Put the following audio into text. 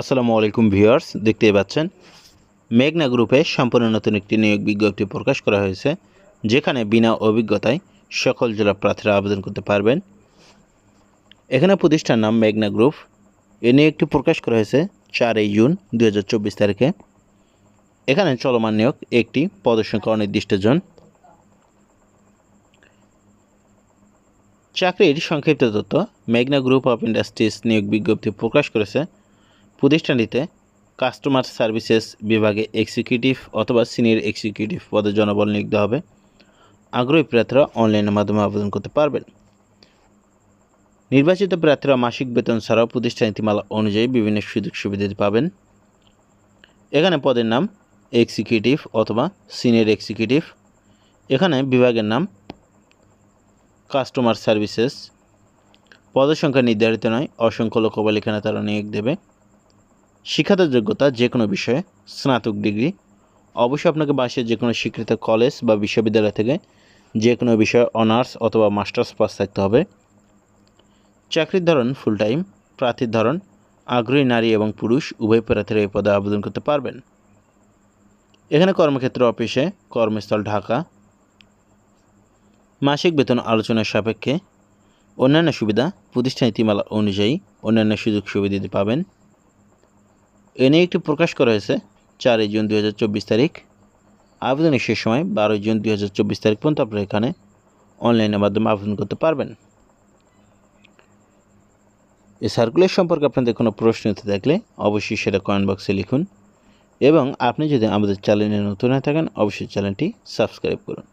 আসসালামু আলাইকুম ভিউয়ার্স, দেখতেই পাচ্ছেন মেঘনা গ্রুপে সম্পূর্ণ নতুন একটি নিয়োগ বিজ্ঞপ্তি প্রকাশ করা হয়েছে, যেখানে বিনা অভিজ্ঞতায় সকল জেলা প্রার্থীরা আবেদন করতে পারবেন। এখানে প্রতিষ্ঠান নাম মেঘনা গ্রুপ। এ নিয়োগটি প্রকাশ করা হয়েছে 4 জুন 2024 তারিখে। এখানে চলমান নিয়োগ একটি, পদসংখ্যা অনির্দিষ্টজন। চাকরির সংক্ষিপ্ত তথ্য। মেঘনা গ্রুপ অফ ইন্ডাস্ট্রিজ নিয়োগ বিজ্ঞপ্তি প্রকাশ করেছে। প্রতিষ্ঠানটিতে কাস্টমার সার্ভিসেস বিভাগে এক্সিকিউটিভ অথবা সিনিয়র এক্সিকিউটিভ পদে জনবল নিয়োগ দেওয়া হবে। আগ্রহী প্রার্থীরা অনলাইনের মাধ্যমে আবেদন করতে পারবেন। নির্বাচিত প্রার্থীরা মাসিক বেতন ছাড়াও প্রতিষ্ঠান নীতিমালা অনুযায়ী বিভিন্ন সুযোগ সুবিধা পাবেন। এখানে পদের নাম এক্সিকিউটিভ অথবা সিনিয়র এক্সিকিউটিভ। এখানে বিভাগের নাম কাস্টমার সার্ভিসেস। পদের সংখ্যা নির্ধারিত নয়, অসংখ্য লোক বলে এখানে তারা নিয়োগ দেবে। শিক্ষাগত যোগ্যতা যে কোনো বিষয়ে স্নাতক ডিগ্রি। অবশ্যই আপনাকে বাংলাদেশের যে কোনো স্বীকৃত কলেজ বা বিশ্ববিদ্যালয় থেকে যে কোনো বিষয়ে অনার্স অথবা মাস্টার্স পাস থাকতে হবে। চাকরির ধরন ফুল টাইম। প্রার্থীর ধরন আগ্রহী নারী এবং পুরুষ উভয় প্রার্থীরা এই পদে আবেদন করতে পারবেন। এখানে কর্মক্ষেত্র অফিসে, কর্মস্থল ঢাকা। মাসিক বেতন আলোচনার সাপেক্ষে। অন্যান্য সুবিধা প্রতিষ্ঠান নীতিমালা অনুযায়ী অন্যান্য সুযোগ সুবিধা পাবেন। এ নিয়ে একটি প্রকাশ করা হয়েছে 4 জুন 2024 তারিখ। আবেদনের শেষ সময় 12 জুন 2024 তারিখ পর্যন্ত আপনারা এখানে অনলাইনের মাধ্যমে আবেদন করতে পারবেন। এই সার্কুলার সম্পর্কে আপনাদের কোনো প্রশ্ন থাকলে অবশ্যই সেটা কমেন্ট বক্সে লিখুন, এবং আপনি যদি আমাদের চ্যানেলে নতুন হয়ে থাকেন অবশ্যই চ্যানেলটি সাবস্ক্রাইব করুন।